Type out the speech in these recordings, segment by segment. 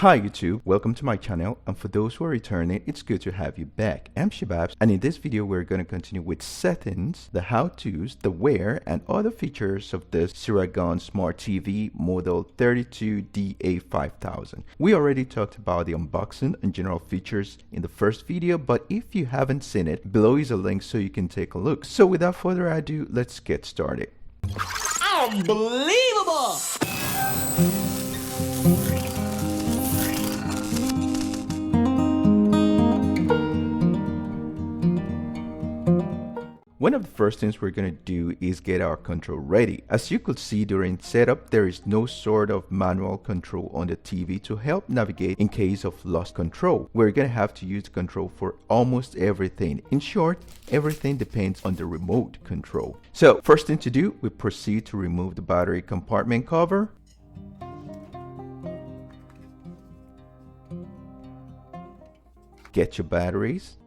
Hi YouTube, welcome to my channel, and for those who are returning, it's good to have you back. I'm Shababs, and in this video we're going to continue with settings, the how-tos, the wear, and other features of this Siragon Smart TV model 32DA5000. We already talked about the unboxing and general features in the first video, but if you haven't seen it, below is a link so you can take a look. So without further ado, let's get started. Unbelievable! One of the first things we're going to do is get our control ready. As you could see during setup, there is no sort of manual control on the TV to help navigate in case of lost control. We're going to have to use the control for almost everything. In short, everything depends on the remote control. So first thing to do, we proceed to remove the battery compartment cover. Get your batteries.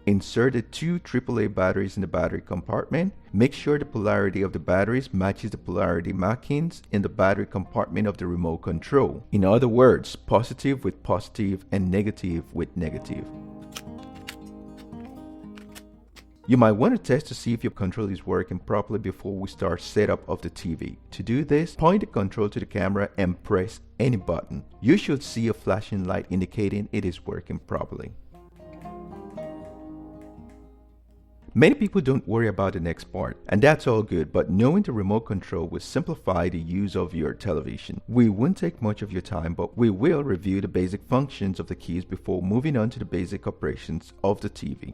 Insert the two AAA batteries in the battery compartment. Make sure the polarity of the batteries matches the polarity markings in the battery compartment of the remote control. In other words, positive with positive and negative with negative. You might want to test to see if your control is working properly before we start setup of the TV. To do this, point the control to the camera and press any button. You should see a flashing light indicating it is working properly. Many people don't worry about the next part, and that's all good, but knowing the remote control will simplify the use of your television. We won't take much of your time, but we will review the basic functions of the keys before moving on to the basic operations of the TV.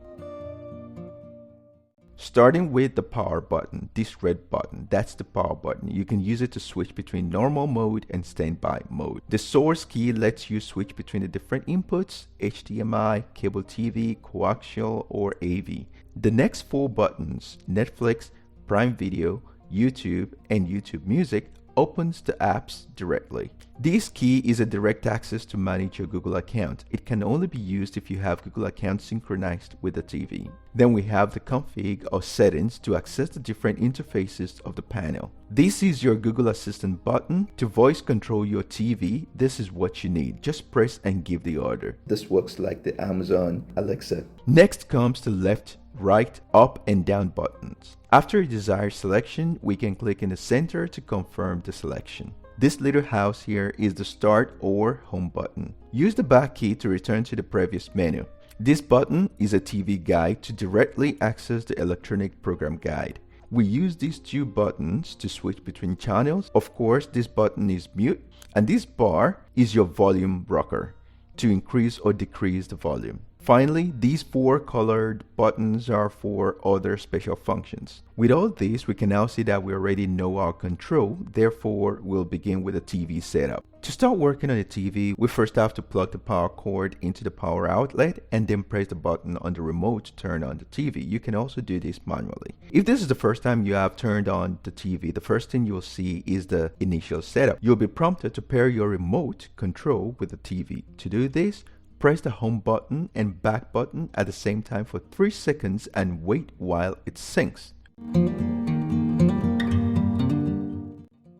Starting with the power button, this red button, that's the power button. You can use it to switch between normal mode and standby mode. The source key lets you switch between the different inputs, HDMI, cable TV, coaxial, or AV. The next four buttons, Netflix, Prime Video, YouTube, and YouTube Music, opens the apps directly. This key is a direct access to manage your Google account. It can only be used if you have Google account synchronized with the TV. Then we have the config or settings to access the different interfaces of the panel. This is your Google Assistant button. To voice control your TV, this is what you need. Just press and give the order. This works like the Amazon Alexa. Next comes the left, right, up, and down buttons. After a desired selection, we can click in the center to confirm the selection. This little house here is the start or home button. Use the back key to return to the previous menu. This button is a TV guide to directly access the electronic program guide. We use these two buttons to switch between channels. Of course, this button is mute, and this bar is your volume rocker to increase or decrease the volume. Finally, these four colored buttons are for other special functions. With all this, we can now see that we already know our control, therefore we'll begin with the TV setup. To start working on the TV, we first have to plug the power cord into the power outlet and then press the button on the remote to turn on the TV. You can also do this manually. If this is the first time you have turned on the TV, the first thing you'll see is the initial setup. You'll be prompted to pair your remote control with the TV. To do this, press the home button and back button at the same time for 3 seconds and wait while it syncs.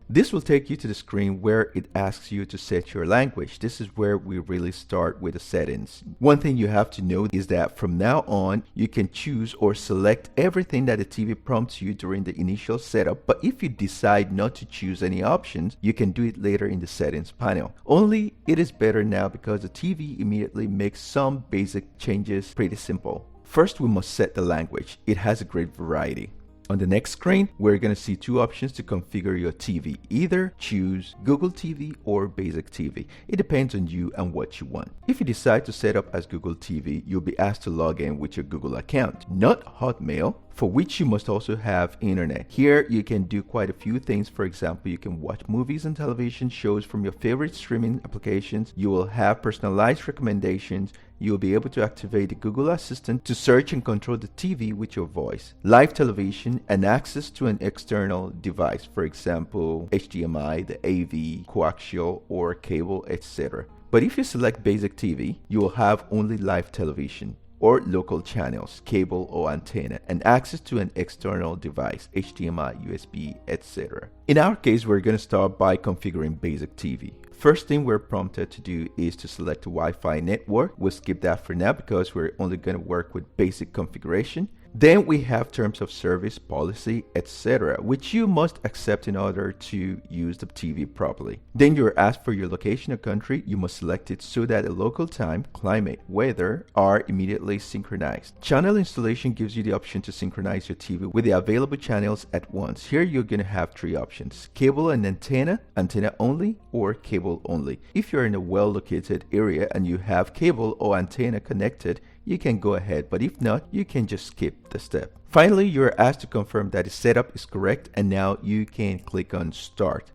This will take you to the screen where it asks you to set your language. This is where we really start with the settings. One thing you have to know is that from now on, you can choose or select everything that the TV prompts you during the initial setup, but if you decide not to choose any options, you can do it later in the settings panel. Only it is better now because the TV immediately makes some basic changes pretty simple. First, we must set the language. It has a great variety. On the next screen, we're going to see two options to configure your TV. Either choose Google TV or Basic TV. It depends on you and what you want. If you decide to set up as Google TV, you'll be asked to log in with your Google account, not Hotmail, for which you must also have internet. Here you can do quite a few things. For example, you can watch movies and television shows from your favorite streaming applications. You will have personalized recommendations. You'll be able to activate the Google Assistant to search and control the TV with your voice, live television, and access to an external device, for example, HDMI, the AV, coaxial, or cable, etc. But if you select Basic TV, you will have only live television. or local channels, cable or antenna, and access to an external device, HDMI, USB, etc. In our case, we're going to start by configuring basic TV. First thing we're prompted to do is to select a Wi-Fi network. We'll skip that for now because we're only going to work with basic configuration. Then we have terms of service, policy, etc., which you must accept in order to use the TV properly. Then you're asked for your location or country. You must select it so that the local time, climate, weather are immediately synchronized. Channel installation gives you the option to synchronize your TV with the available channels at once. Here you're going to have three options: cable and antenna, antenna only, or cable only. If you're in a well-located area and you have cable or antenna connected, you can go ahead, but if not, you can just skip the step. Finally, you're asked to confirm that the setup is correct, and now you can click on Start.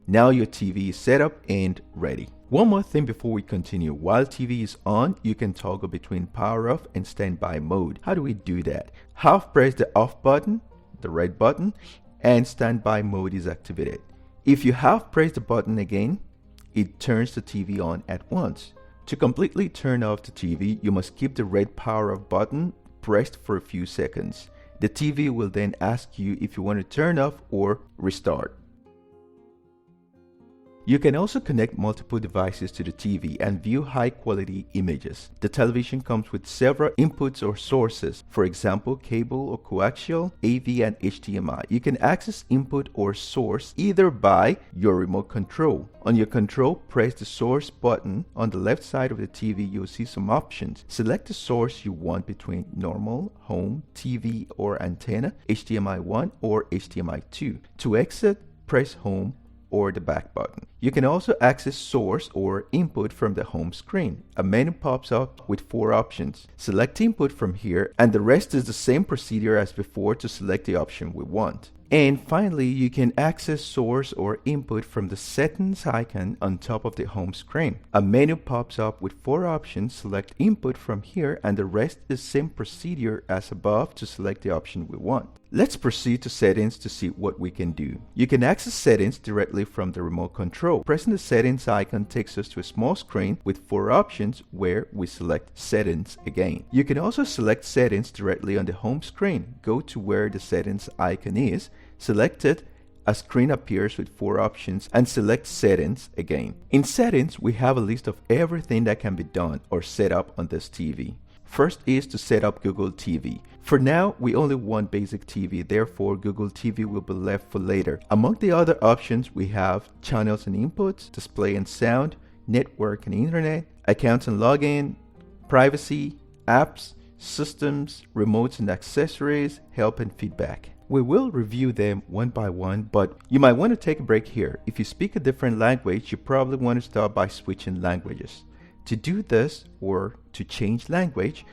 Now your TV is set up and ready. One more thing before we continue. While TV is on, you can toggle between power off and standby mode. How do we do that? Half press the off button, the red button, and standby mode is activated. If you half press the button again, it turns the TV on at once. To completely turn off the TV, you must keep the red power off button pressed for a few seconds. The TV will then ask you if you want to turn off or restart. You can also connect multiple devices to the TV and view high-quality images. The television comes with several inputs or sources, for example, cable or coaxial, AV, and HDMI. You can access input or source either by your remote control. On your control, press the source button. On the left side of the TV, you'll see some options. Select the source you want between normal, home, TV or antenna, HDMI 1 or HDMI 2. To exit, press home or the back button. You can also access source or input from the home screen. A menu pops up with 4 options. Select input from here, and the rest is the same procedure as before to select the option we want. And finally, you can access source or input from the settings icon on top of the home screen. A menu pops up with 4 options. Select input from here, and the rest is the same procedure as above to select the option we want. Let's proceed to settings to see what we can do. You can access settings directly from the remote control. Pressing the settings icon takes us to a small screen with 4 options where we select settings again. You can also select settings directly on the home screen. Go to where the settings icon is, select it, a screen appears with 4 options, and select settings again. In settings, we have a list of everything that can be done or set up on this TV. First is to set up Google TV. For now, we only want basic TV, therefore Google TV will be left for later. Among the other options, we have channels and inputs, display and sound, network and internet, accounts and login, privacy, apps, systems, remotes and accessories, help and feedback. We will review them one by one, but you might want to take a break here. If you speak a different language, you probably want to start by switching languages. To do this, or to change language,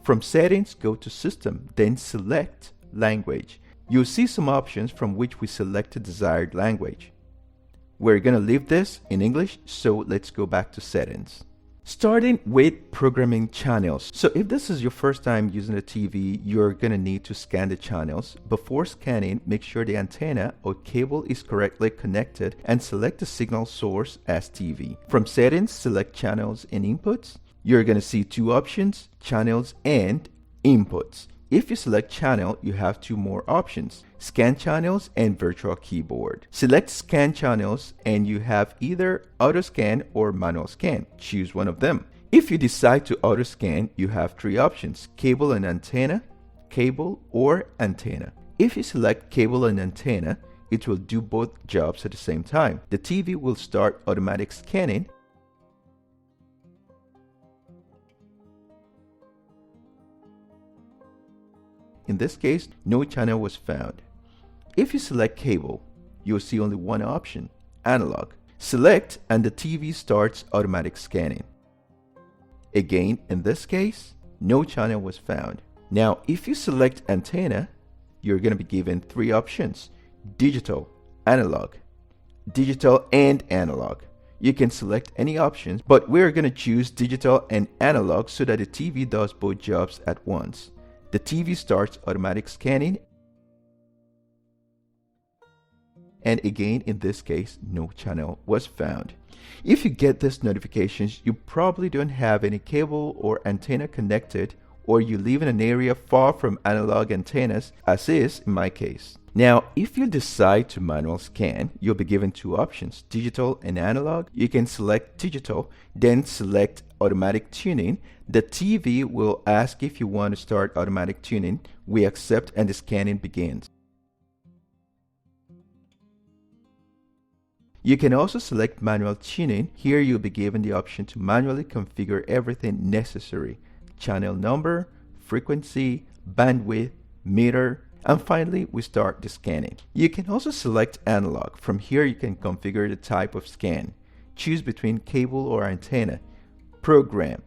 from settings go to system, then select language. You'll see some options from which we select the desired language. We're going to leave this in English, so let's go back to settings. Starting with programming channels. So if this is your first time using a TV, you're going to need to scan the channels. Before scanning, make sure the antenna or cable is correctly connected and select the signal source as TV. From settings, select channels and inputs. You're going to see 2 options, channels and inputs. If you select channel, you have 2 more options, scan channels and virtual keyboard. Select scan channels and you have either auto scan or manual scan. Choose one of them. If you decide to auto scan, you have 3 options, cable and antenna, cable or antenna. If you select cable and antenna, it will do both jobs at the same time. The TV will start automatic scanning. In this case, no channel was found. If you select cable, you'll see only one option, analog. Select and the TV starts automatic scanning. Again, in this case, no channel was found. Now, if you select antenna, you're going to be given 3 options, digital, analog, digital and analog. You can select any options, but we're going to choose digital and analog so that the TV does both jobs at once. The TV starts automatic scanning. and again in this case no channel was found. If you get these notifications, you probably don't have any cable or antenna connected, or you live in an area far from analog antennas, as is in my case. Now, if you decide to manual scan, you'll be given two options, digital and analog. You can select digital, then select automatic tuning. The TV will ask if you want to start automatic tuning. We accept and the scanning begins. You can also select manual tuning. Here you'll be given the option to manually configure everything necessary: channel number, frequency, bandwidth, meter, and finally we start the scanning. You can also select analog. From here you can configure the type of scan. Choose between cable or antenna, program,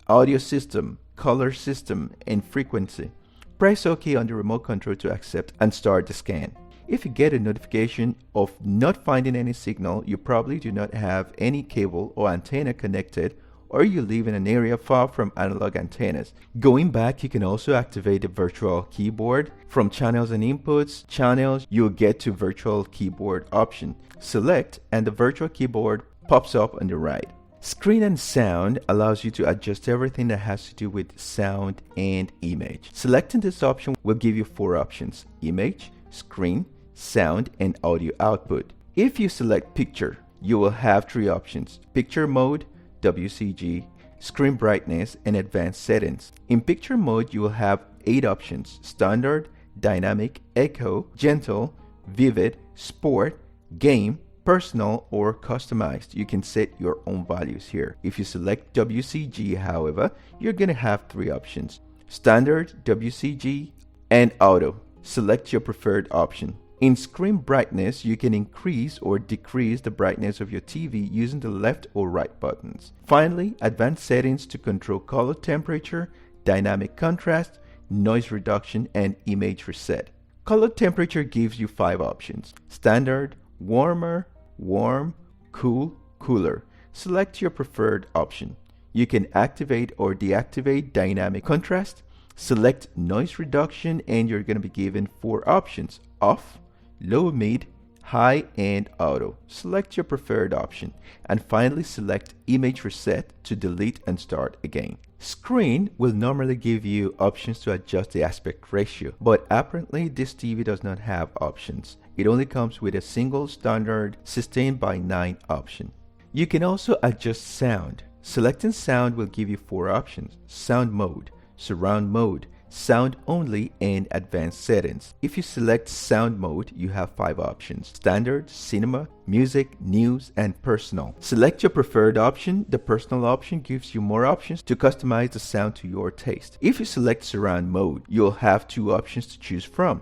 audio system, color system, and frequency. Press OK on the remote control to accept and start the scan. If you get a notification of not finding any signal, you probably do not have any cable or antenna connected, or you live in an area far from analog antennas. Going back, you can also activate the virtual keyboard. From channels and inputs, channels, you'll get to virtual keyboard option. Select and the virtual keyboard pops up on the right. Screen and sound allows you to adjust everything that has to do with sound and image. Selecting this option will give you four options: image, screen, sound, and audio output. If you select picture, you will have three options: picture mode, WCG, screen brightness, and advanced settings. In picture mode, you will have 8 options: standard, dynamic, echo, gentle, vivid, sport, game, personal, or customized. You can set your own values here. If you select WCG, however, you're going to have 3 options: standard, WCG, and auto. Select your preferred option. In screen brightness, you can increase or decrease the brightness of your TV using the left or right buttons. Finally, advanced settings to control color temperature, dynamic contrast, noise reduction, and image reset. Color temperature gives you 5 options: standard, warmer, warm, cool, cooler. Select your preferred option. You can activate or deactivate dynamic contrast. Select noise reduction and you're going to be given 4 options: off, low, mid, high, and auto. Select your preferred option. And finally select image reset to delete and start again. Screen will normally give you options to adjust the aspect ratio, but apparently this TV does not have options. It only comes with a single standard 16:9 option. You can also adjust sound. Selecting sound will give you 4 options: sound mode, surround mode, sound only, and advanced settings. If you select sound mode, you have 5 options: standard, cinema, music, news, and personal. Select your preferred option. The personal option gives you more options to customize the sound to your taste. If you select surround mode, you'll have 2 options to choose from: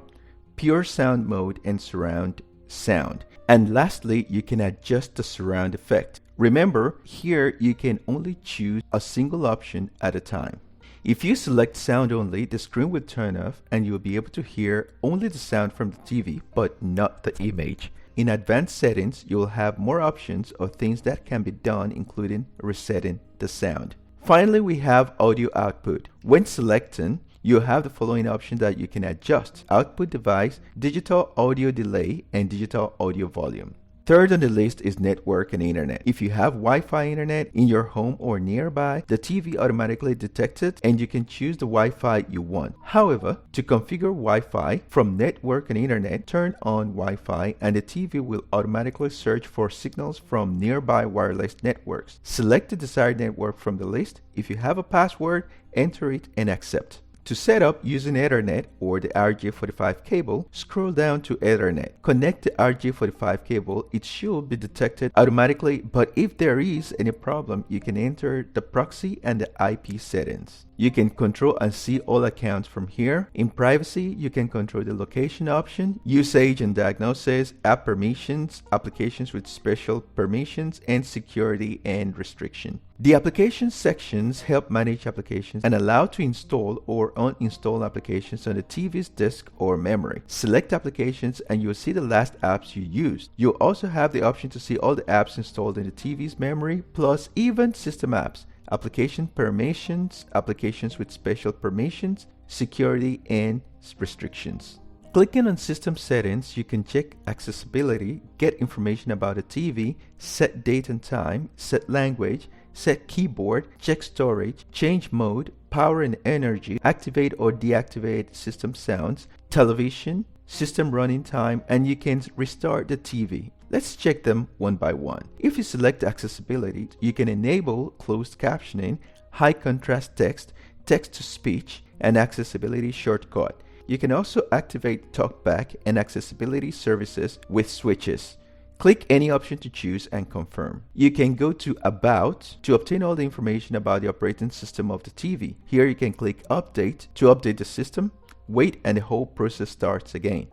pure sound mode and surround sound. And lastly, you can adjust the surround effect. Remember, here you can only choose a single option at a time. If you select sound only, the screen will turn off and you'll be able to hear only the sound from the TV, but not the image. In advanced settings, you'll have more options of things that can be done, including resetting the sound. Finally, we have audio output. When selecting, you'll have the following options that you can adjust: output device, digital audio delay, and digital audio volume. Third on the list is network and internet. If you have Wi-Fi internet in your home or nearby, the TV automatically detects it and you can choose the Wi-Fi you want. However, to configure Wi-Fi from network and internet, turn on Wi-Fi and the TV will automatically search for signals from nearby wireless networks. Select the desired network from the list. If you have a password, enter it and accept. To set up using Ethernet or the RJ45 cable, scroll down to Ethernet. Connect the RJ45 cable. It should be detected automatically, but if there is any problem, you can enter the proxy and the IP settings. You can control and see all accounts from here. In privacy, you can control the location option, usage and diagnosis, app permissions, applications with special permissions, and security and restriction. The applications sections help manage applications and allow to install or uninstall applications on the TV's disk or memory. Select applications and you'll see the last apps you used. You'll also have the option to see all the apps installed in the TV's memory, plus even system apps, application permissions, applications with special permissions, security, and restrictions. Clicking on System Settings, you can check accessibility, get information about a TV, set date and time, set language, set keyboard, check storage, change mode, power and energy, activate or deactivate system sounds, television, system running time, and you can restart the TV. Let's check them one by one. If you select accessibility, you can enable closed captioning, high contrast text, text to speech, and accessibility shortcut. You can also activate TalkBack and accessibility services with switches. Click any option to choose and confirm. You can go to About to obtain all the information about the operating system of the TV. Here you can click Update to update the system, wait, and the whole process starts again.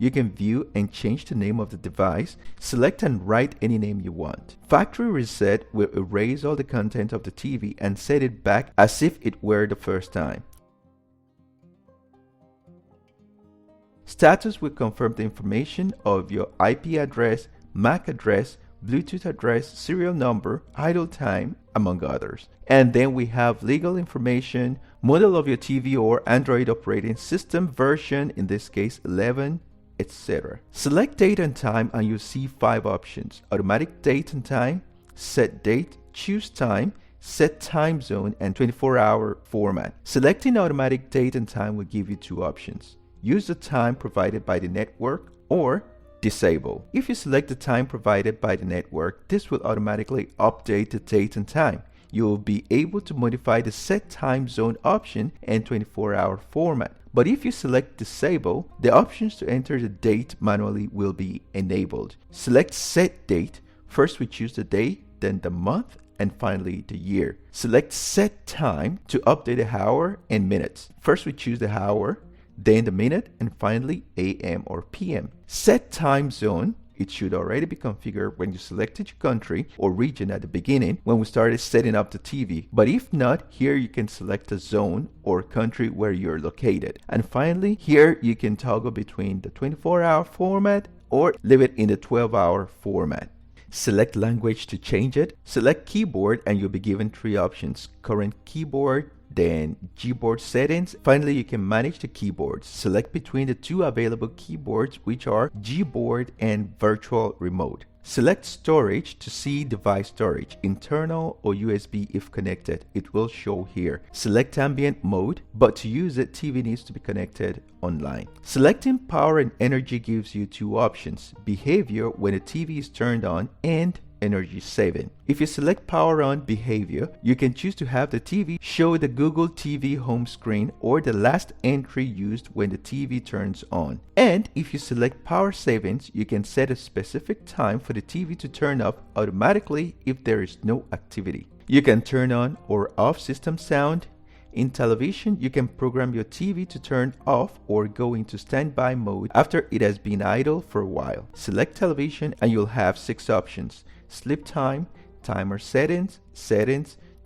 You can view and change the name of the device, select and write any name you want. Factory Reset will erase all the content of the TV and set it back as if it were the first time. Status will confirm the information of your IP address, MAC address, Bluetooth address, serial number, idle time, among others. And then we have legal information, model of your TV or Android operating system, version, in this case 11, etc. Select date and time and you'll see 5 options: automatic date and time, set date, choose time, set time zone, and 24-hour format. Selecting automatic date and time will give you 2 options: use the time provided by the network or disable. If you select the time provided by the network, this will automatically update the date and time. You will be able to modify the set time zone option and 24-hour format. But if you select disable, the options to enter the date manually will be enabled. Select set date. First we choose the day, then the month, and finally the year. Select set time to update the hour and minutes. First we choose the hour, then the minute, and finally AM or PM. Set time zone. It should already be configured when you selected your country or region at the beginning when we started setting up the TV. But if not, here you can select a zone or country where you're located. And finally, here you can toggle between the 24-hour format or leave it in the 12-hour format. Select language to change it. Select keyboard and you'll be given 3 options: current keyboard, then Gboard settings. Finally, you can manage the keyboards. Select between the 2 available keyboards, which are Gboard and virtual remote. Select storage to see device storage, internal or USB if connected. It will show here. Select ambient mode, but to use it, TV needs to be connected online. Selecting power and energy gives you 2 options: behavior when the TV is turned on and energy saving. If you select power on behavior, you can choose to have the TV show the Google TV home screen or the last entry used when the TV turns on. And if you select power savings, you can set a specific time for the TV to turn off automatically if there is no activity. You can turn on or off system sound. In television, you can program your TV to turn off or go into standby mode after it has been idle for a while. Select television and you'll have 6 options: sleep time, timer settings,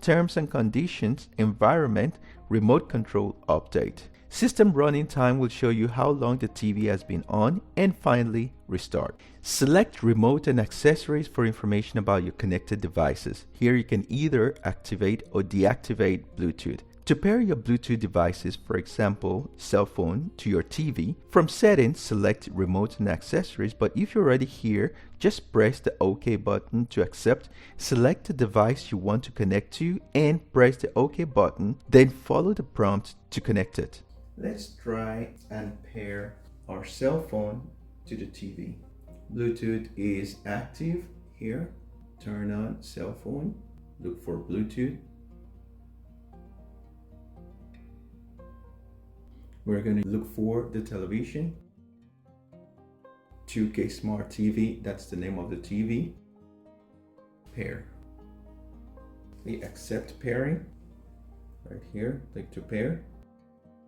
terms and conditions, environment, remote control update. System running time will show you how long the TV has been on, and finally restart. Select remote and accessories for information about your connected devices. Here you can either activate or deactivate Bluetooth. To pair your Bluetooth devices, for example, cell phone, to your TV, from settings, select remote and accessories, but if you're already here, just press the OK button to accept, select the device you want to connect to, and press the OK button, then follow the prompt to connect it. Let's try and pair our cell phone to the TV. Bluetooth is active here. Turn on cell phone, look for Bluetooth. We're going to look for the television. 2K Smart TV, that's the name of the TV. Pair. We accept pairing. Right here, click to pair.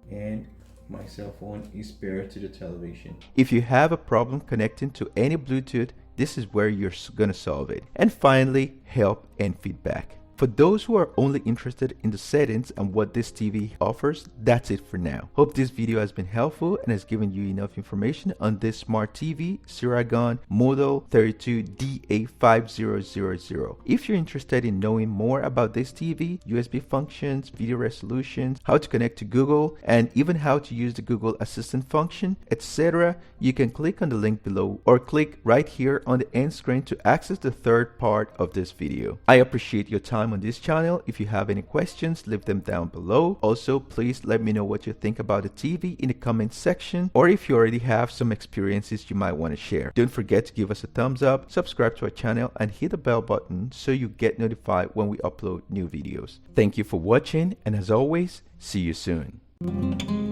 And my cell phone is paired to the television. If you have a problem connecting to any Bluetooth, this is where you're going to solve it. And finally, help and feedback. For those who are only interested in the settings and what this TV offers, that's it for now. Hope this video has been helpful and has given you enough information on this smart TV, Siragon model 32DA5000. If you're interested in knowing more about this TV, USB functions, video resolutions, how to connect to Google, and even how to use the Google Assistant function, etc., you can click on the link below or click right here on the end screen to access the third part of this video. I appreciate your time on this channel. If you have any questions, leave them down below. Also, please let me know what you think about the TV in the comment section, or if you already have some experiences you might want to share. Don't forget to give us a thumbs up, subscribe to our channel, and hit the bell button so you get notified when we upload new videos. Thank you for watching, and as always, see you soon.